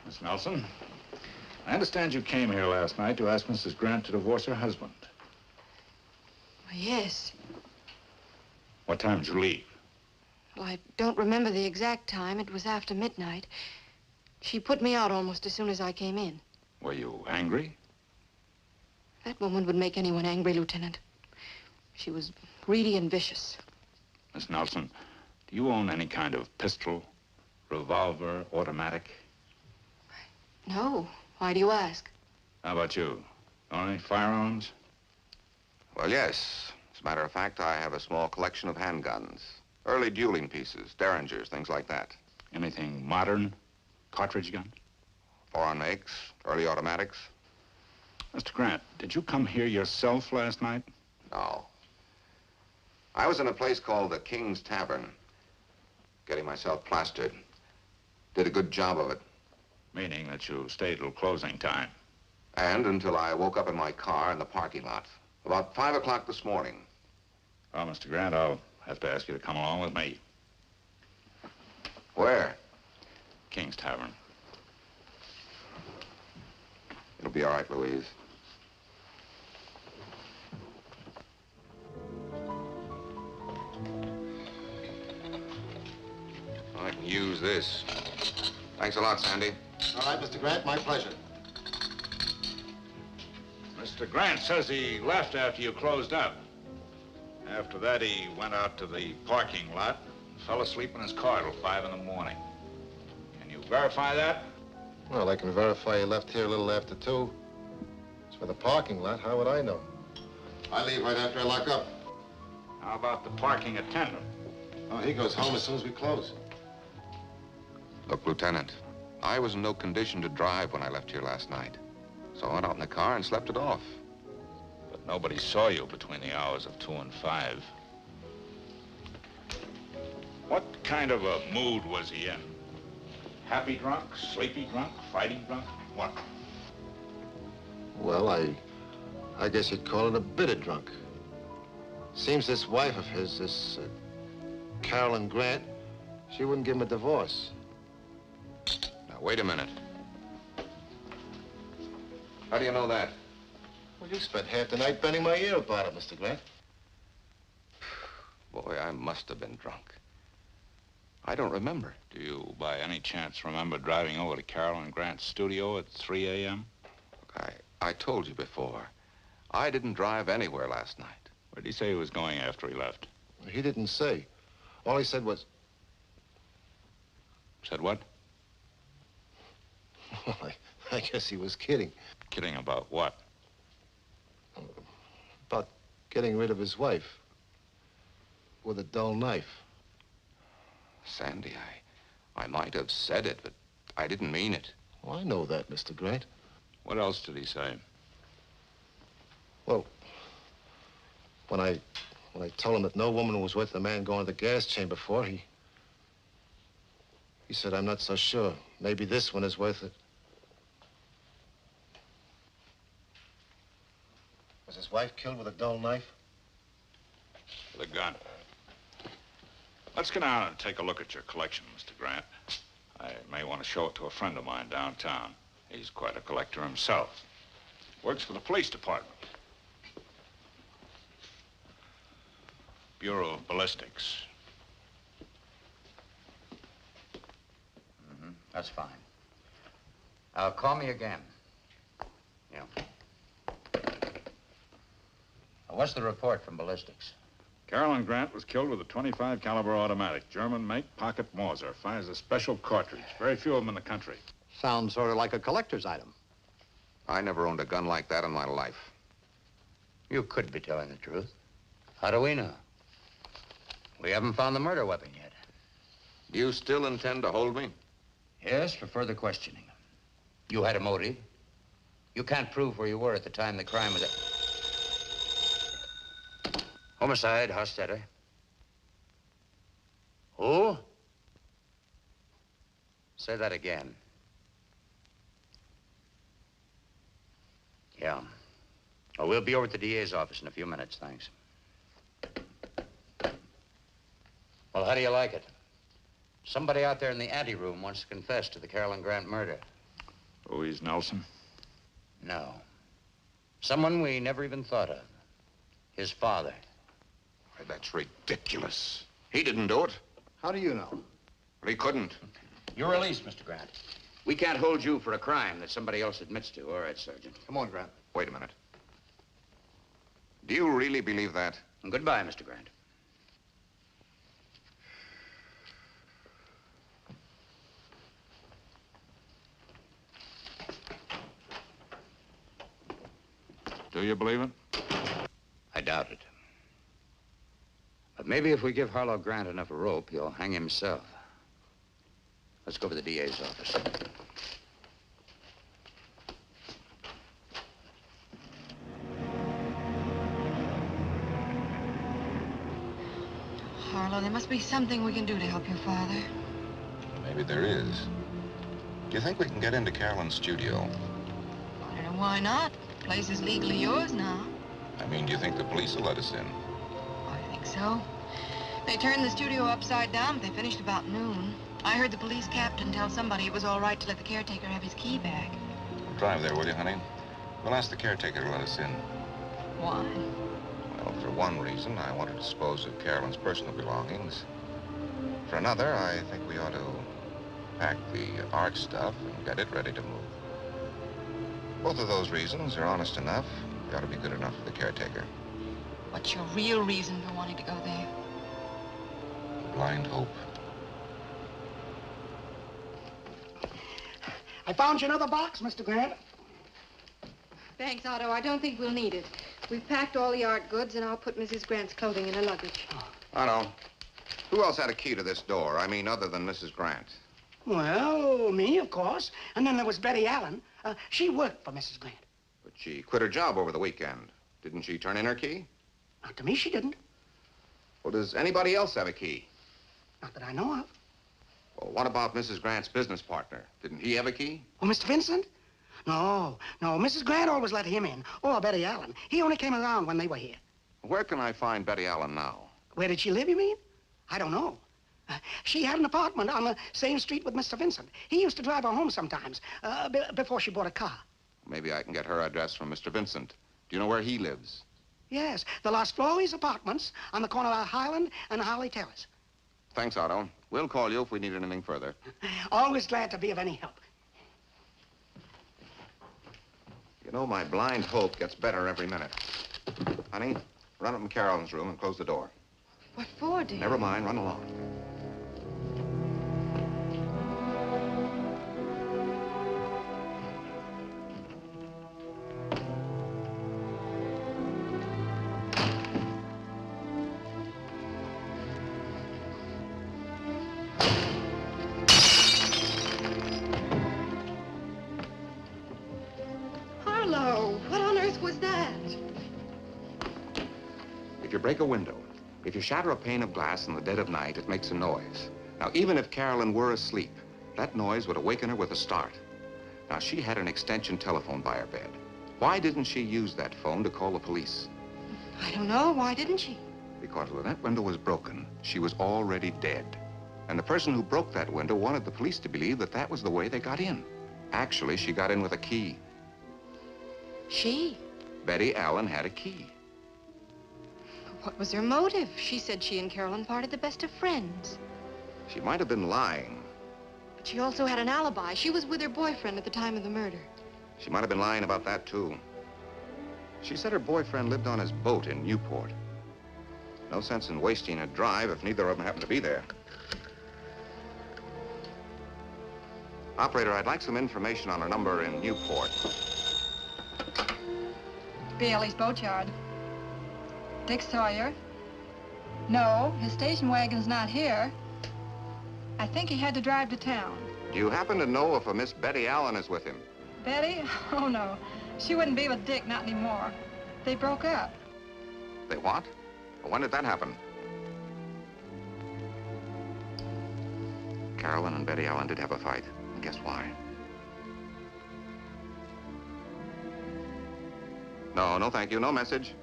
Miss Nelson, I understand you came here last night to ask Mrs. Grant to divorce her husband. Yes. What time did you leave? Well, I don't remember the exact time. It was after midnight. She put me out almost as soon as I came in. Were you angry? That woman would make anyone angry, Lieutenant. She was greedy and vicious. Miss Nelson, do you own any kind of pistol, revolver, automatic? No. Why do you ask? How about you? Own any firearms? Well, yes. As a matter of fact, I have a small collection of handguns. Early dueling pieces, derringers, things like that. Anything modern? Cartridge gun? Foreign makes, early automatics. Mr. Grant, did you come here yourself last night? No. I was in a place called the King's Tavern, getting myself plastered. Did a good job of it. Meaning that you stayed till closing time? And until I woke up in my car in the parking lot. About 5 o'clock this morning. Well, Mr. Grant, I'll have to ask you to come along with me. Where? King's Tavern. It'll be all right, Louise. I can use this. Thanks a lot, Sandy. All right, Mr. Grant, my pleasure. Mr. Grant says he left after you closed up. After that, he went out to the parking lot, fell asleep in his car till 5 in the morning. Can you verify that? Well, I can verify he left here a little after 2. As for the parking lot, how would I know? I leave right after I lock up. How about the parking attendant? Oh, he goes home as soon as we close. Look, Lieutenant, I was in no condition to drive when I left here last night. So I went out in the car and slept it off. But nobody saw you between the hours of 2 and 5. What kind of a mood was he in? Happy drunk, sleepy drunk, fighting drunk? What? Well, I guess you'd call it a bit of drunk. Seems this wife of his, this Carolyn Grant, she wouldn't give him a divorce. Now, wait a minute. How do you know that? Well, you spent half the night bending my ear about it, Mr. Grant. Boy, I must have been drunk. I don't remember. Do you, by any chance, remember driving over to Carolyn Grant's studio at 3 a.m.? Look, I told you before. I didn't drive anywhere last night. Where did he say he was going after he left? He didn't say. All he said was... Said what? Well, I guess he was kidding. Kidding about what? About getting rid of his wife. With a dull knife. Sandy, I might have said it, but I didn't mean it. Well, I know that, Mr. Grant. What else did he say? Well, when I told him that no woman was worth the man going to the gas chamber for, he said, I'm not so sure. Maybe this one is worth it. Was his wife killed with a dull knife? With a gun. Let's go down and take a look at your collection, Mr. Grant. I may want to show it to a friend of mine downtown. He's quite a collector himself. Works for the police department. Bureau of Ballistics. That's fine. Call me again. Yeah. What's the report from ballistics? Carolyn Grant was killed with a .25 caliber automatic, German make, pocket Mauser. Fires a special cartridge. Very few of them in the country. Sounds sort of like a collector's item. I never owned a gun like that in my life. You could be telling the truth. How do we know? We haven't found the murder weapon yet. Do you still intend to hold me? Yes, for further questioning. You had a motive. You can't prove where you were at the time the crime was... Homicide, Hostetter. Who? Say that again. Yeah. Oh, we'll be over at the DA's office in a few minutes, thanks. Well, how do you like it? Somebody out there in the anteroom wants to confess to the Carolyn Grant murder. Louise Nelson? No. Someone we never even thought of. His father. Why, that's ridiculous. He didn't do it. How do you know? But he couldn't. You're released, Mr. Grant. We can't hold you for a crime that somebody else admits to. All right, Sergeant. Come on, Grant. Wait a minute. Do you really believe that? And goodbye, Mr. Grant. Do you believe it? I doubt it. But maybe if we give Harlow Grant enough rope, he'll hang himself. Let's go to the DA's office. Harlow, there must be something we can do to help your father. Maybe there is. Do you think we can get into Carolyn's studio? I don't know why not. The place is legally yours now. I mean, do you think the police will let us in? I think so. They turned the studio upside down, but they finished about noon. I heard the police captain tell somebody it was all right to let the caretaker have his key back. Drive there, will you, honey? We'll ask the caretaker to let us in. Why? Well, for one reason, I want to dispose of Carolyn's personal belongings. For another, I think we ought to pack the art stuff and get it ready to move. Both of those reasons are honest enough. They ought to be good enough for the caretaker. What's your real reason for wanting to go there? Blind hope. I found you another box, Mr. Grant. Thanks, Otto. I don't think we'll need it. We've packed all the art goods, and I'll put Mrs. Grant's clothing in her luggage. Otto, who else had a key to this door? I mean, other than Mrs. Grant. Well, me, of course. And then there was Betty Allen. She worked for Mrs. Grant. But she quit her job over the weekend. Didn't she turn in her key? Not to me, she didn't. Well, does anybody else have a key? Not that I know of. Well, what about Mrs. Grant's business partner? Didn't he have a key? Oh, Mr. Vincent? No. Mrs. Grant always let him in. Or Betty Allen. He only came around when they were here. Where can I find Betty Allen now? Where did she live, you mean? I don't know. She had an apartment on the same street with Mr. Vincent. He used to drive her home sometimes, before she bought a car. Maybe I can get her address from Mr. Vincent. Do you know where he lives? Yes, the Las Flores Apartments on the corner of Highland and Holly Terrace. Thanks, Otto. We'll call you if we need anything further. Always glad to be of any help. You know, my blind hope gets better every minute. Honey, run up in Carolyn's room and close the door. What for, dear? Never mind, run along. Harlow, what on earth was that? If you break a window, if you shatter a pane of glass in the dead of night, it makes a noise. Now, even if Carolyn were asleep, that noise would awaken her with a start. Now, she had an extension telephone by her bed. Why didn't she use that phone to call the police? I don't know. Why didn't she? Because when that window was broken, she was already dead. And the person who broke that window wanted the police to believe that that was the way they got in. Actually, she got in with a key. She? Betty Allen had a key. What was her motive? She said she and Carolyn parted the best of friends. She might have been lying. But she also had an alibi. She was with her boyfriend at the time of the murder. She might have been lying about that, too. She said her boyfriend lived on his boat in Newport. No sense in wasting a drive if neither of them happen to be there. Operator, I'd like some information on a number in Newport. Bailey's boatyard. Dick Sawyer? No, his station wagon's not here. I think he had to drive to town. Do you happen to know if a Miss Betty Allen is with him? Betty? Oh, no. She wouldn't be with Dick, not anymore. They broke up. They what? Well, when did that happen? Carolyn and Betty Allen did have a fight. And guess why? No, no, thank you. No message.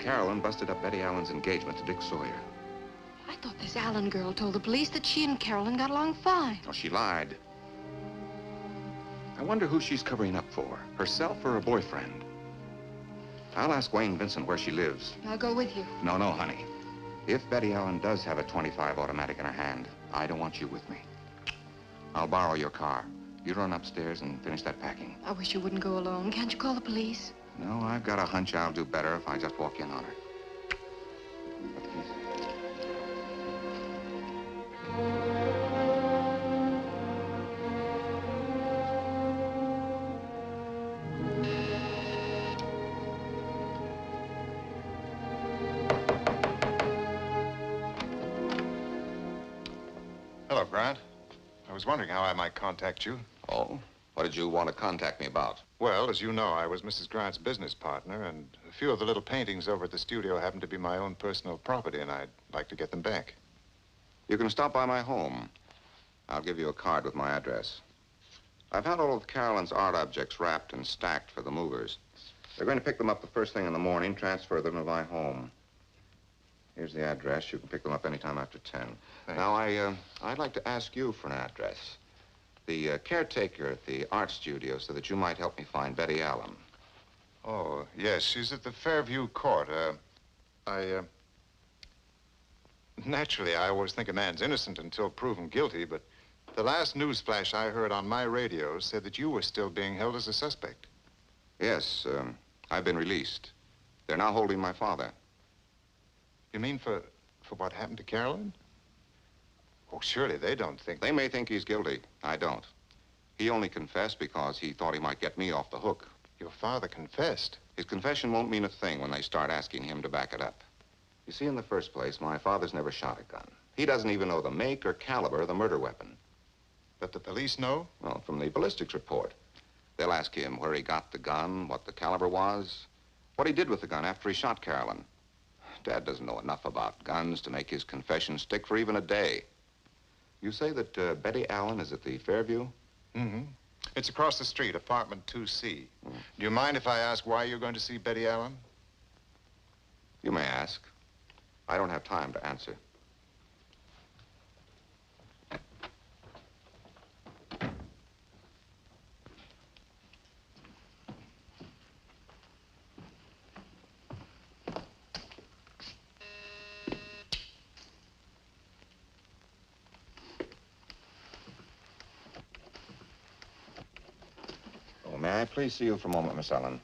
Carolyn busted up Betty Allen's engagement to Dick Sawyer. I thought this Allen girl told the police that she and Carolyn got along fine. Oh, she lied. I wonder who she's covering up for, herself or her boyfriend. I'll ask Wayne Vincent where she lives. I'll go with you. No, no, honey. If Betty Allen does have a .25 automatic in her hand, I don't want you with me. I'll borrow your car. You run upstairs and finish that packing. I wish you wouldn't go alone. Can't you call the police? No, I've got a hunch I'll do better if I just walk in on her. Hello, Grant. I was wondering how I might contact you. Oh? What did you want to contact me about? Well, as you know, I was Mrs. Grant's business partner, and a few of the little paintings over at the studio happen to be my own personal property, and I'd like to get them back. You can stop by my home. I'll give you a card with my address. I've had all of Carolyn's art objects wrapped and stacked for the movers. They're going to pick them up the first thing in the morning, transfer them to my home. Here's the address. You can pick them up anytime after 10. Thanks. Now, I'd like to ask you for an address. The caretaker at the art studio said that you might help me find Betty Allen. Oh, yes, she's at the Fairview Court. Naturally, I always think a man's innocent until proven guilty, but the last news flash I heard on my radio said that you were still being held as a suspect. Yes, I've been released. They're now holding my father. You mean for what happened to Carolyn? Oh, surely they don't think... They may think he's guilty. I don't. He only confessed because he thought he might get me off the hook. Your father confessed? His confession won't mean a thing when they start asking him to back it up. You see, in the first place, my father's never shot a gun. He doesn't even know the make or caliber of the murder weapon. But the police know? Well, from the ballistics report. They'll ask him where he got the gun, what the caliber was, what he did with the gun after he shot Carolyn. Dad doesn't know enough about guns to make his confession stick for even a day. You say that Betty Allen is at the Fairview? Mm-hmm. It's across the street, apartment 2C. Do you mind if I ask why you're going to see Betty Allen? You may ask. I don't have time to answer. Oh, may I please see you for a moment, Miss Allen?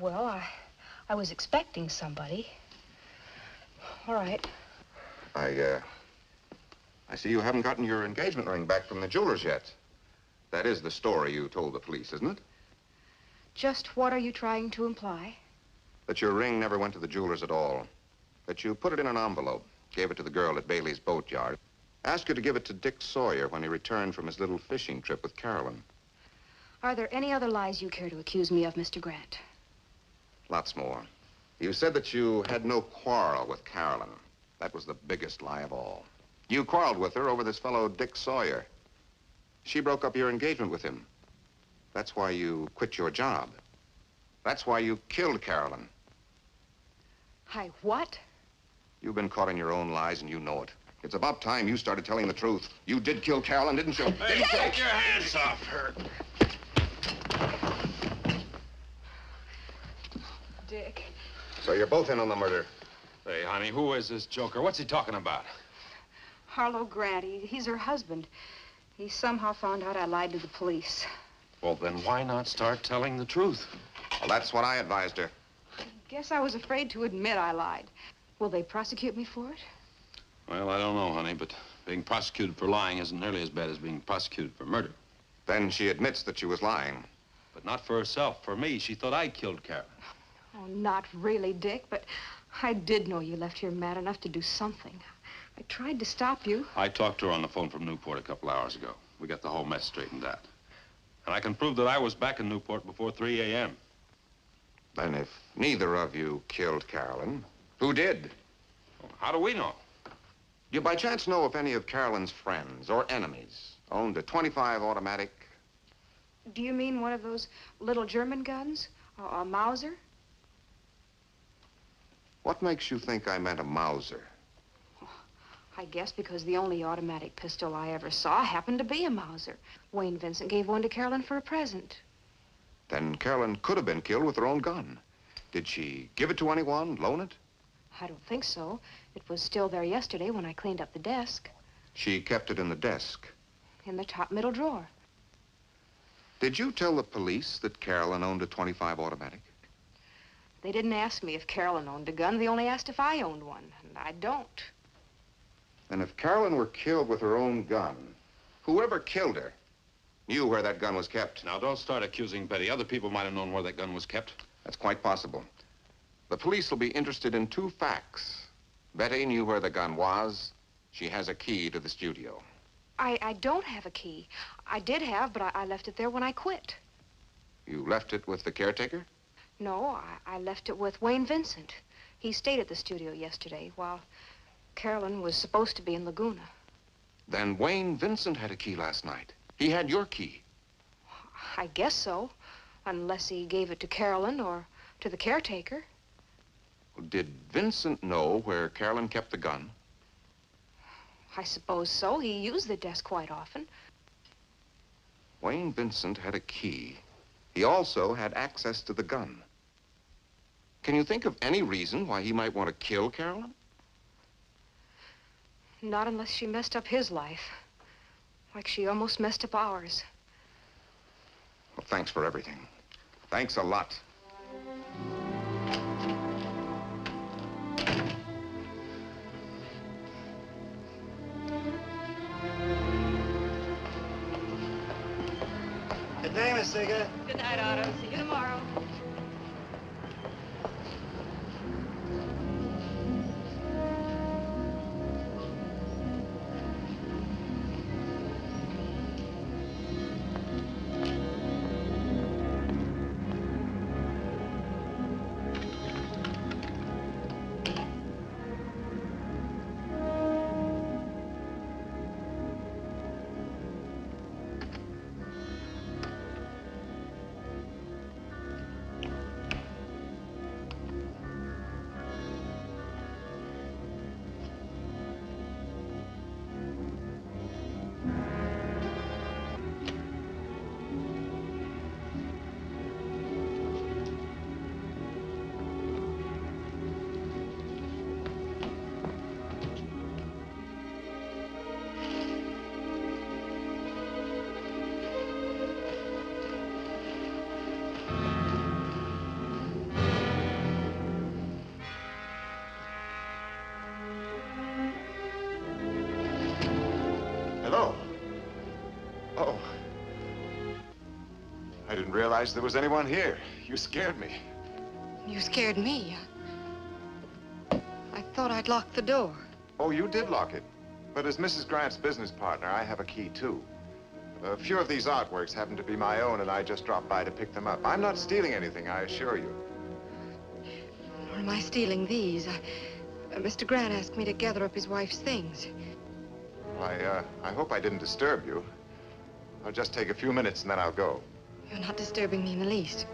Well, I was expecting somebody. All right. I see you haven't gotten your engagement ring back from the jeweler's yet. That is the story you told the police, isn't it? Just what are you trying to imply? That your ring never went to the jeweler's at all. That you put it in an envelope, gave it to the girl at Bailey's boatyard, asked her to give it to Dick Sawyer when he returned from his little fishing trip with Carolyn. Are there any other lies you care to accuse me of, Mr. Grant? Lots more. You said that you had no quarrel with Carolyn. That was the biggest lie of all. You quarreled with her over this fellow Dick Sawyer. She broke up your engagement with him. That's why you quit your job. That's why you killed Carolyn. I what? You've been caught in your own lies, and you know it. It's about time you started telling the truth. You did kill Carolyn, didn't you? Hey, take your hands off her. Dick. So you're both in on the murder. Hey, honey, who is this joker? What's he talking about? Harlow Grant. He's her husband. He somehow found out I lied to the police. Well, then why not start telling the truth? Well, that's what I advised her. Guess I was afraid to admit I lied. Will they prosecute me for it? Well, I don't know, honey, but being prosecuted for lying isn't nearly as bad as being prosecuted for murder. Then she admits that she was lying. But not for herself. For me, she thought I killed Carolyn. Oh, not really, Dick, but I did know you left here mad enough to do something. I tried to stop you. I talked to her on the phone from Newport a couple hours ago. We got the whole mess straightened out. And I can prove that I was back in Newport before 3 a.m. Then if neither of you killed Carolyn, who did? Well, how do we know? Do you by chance know if any of Carolyn's friends or enemies owned a .25 automatic? Do you mean one of those little German guns? Or a Mauser? What makes you think I meant a Mauser? I guess because the only automatic pistol I ever saw happened to be a Mauser. Wayne Vincent gave one to Carolyn for a present. Then Carolyn could have been killed with her own gun. Did she give it to anyone, loan it? I don't think so. It was still there yesterday when I cleaned up the desk. She kept it in the desk. In the top middle drawer. Did you tell the police that Carolyn owned a .25 automatic? They didn't ask me if Carolyn owned a gun. They only asked if I owned one, and I don't. And if Carolyn were killed with her own gun, whoever killed her knew where that gun was kept. Now, don't start accusing Betty. Other people might have known where that gun was kept. That's quite possible. The police will be interested in 2 facts. Betty knew where the gun was. She has a key to the studio. I don't have a key. I did have, but I left it there when I quit. You left it with the caretaker? No, I left it with Wayne Vincent. He stayed at the studio yesterday while Carolyn was supposed to be in Laguna. Then Wayne Vincent had a key last night. He had your key. I guess so, unless he gave it to Carolyn or to the caretaker. Did Vincent know where Carolyn kept the gun? I suppose so. He used the desk quite often. Wayne Vincent had a key. He also had access to the gun. Can you think of any reason why he might want to kill Carolyn? Not unless she messed up his life. Like she almost messed up ours. Well, thanks for everything. Thanks a lot. Good day, Miss Seeger. Good night, Otto. See you tomorrow. Hello. Oh. I didn't realize there was anyone here. You scared me. You scared me. I thought I'd locked the door. Oh, you did lock it. But as Mrs. Grant's business partner, I have a key, too. A few of these artworks happen to be my own, and I just dropped by to pick them up. I'm not stealing anything, I assure you. Or am I stealing these? Mr. Grant asked me to gather up his wife's things. I hope I didn't disturb you. I'll just take a few minutes, and then I'll go. You're not disturbing me in the least.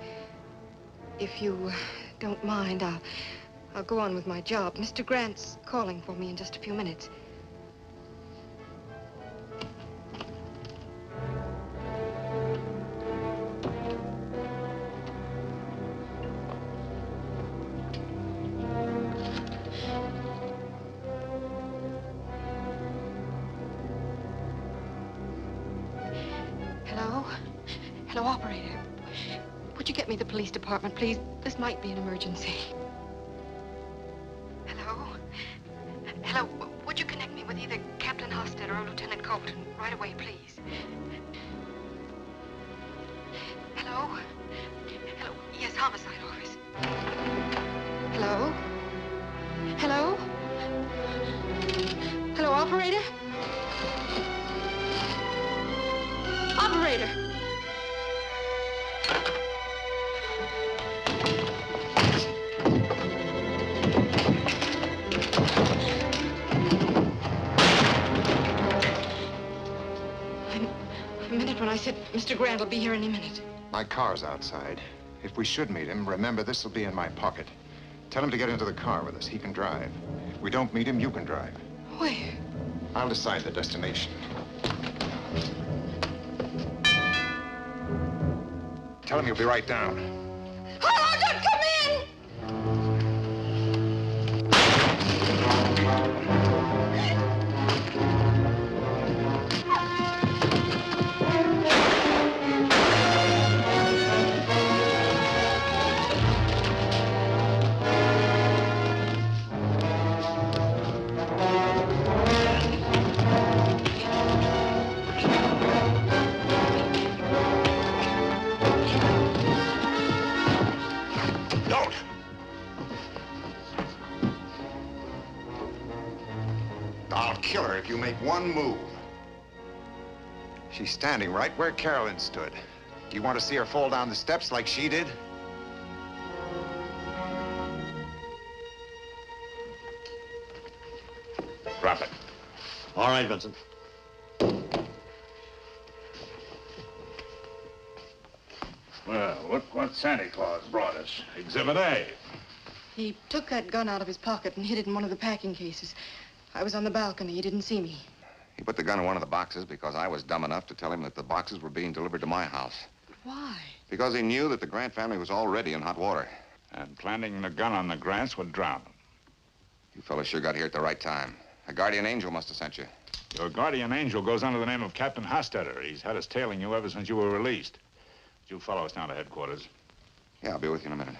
If you don't mind, I'll go on with my job. Mr. Grant's calling for me in just a few minutes. Hello? Hello, operator. Would you get me the police department, please? This might be an emergency. Hello? out. Right away, please. Hello? Hello? Yes, homicide office. Hello? Hello? Hello, operator? Operator! I meant it when I said Mr. Grant will be here any minute. My car's outside. If we should meet him, remember, this will be in my pocket. Tell him to get into the car with us. He can drive. If we don't meet him, you can drive. Where? I'll decide the destination. Tell him you'll be right down. Harlow, come in! Don't! I'll kill her if you make one move. She's standing right where Carolyn stood. Do you want to see her fall down the steps like she did? Drop it. All right, Vincent. Well, look what Santa Claus brought us. Exhibit A. He took that gun out of his pocket and hid it in one of the packing cases. I was on the balcony. He didn't see me. He put the gun in one of the boxes because I was dumb enough to tell him that the boxes were being delivered to my house. Why? Because he knew that the Grant family was already in hot water. And planting the gun on the Grants would drown them. You fellas sure got here at the right time. A guardian angel must have sent you. Your guardian angel goes under the name of Captain Hostetter. He's had us tailing you ever since you were released. You follow us down to headquarters. Yeah, I'll be with you in a minute.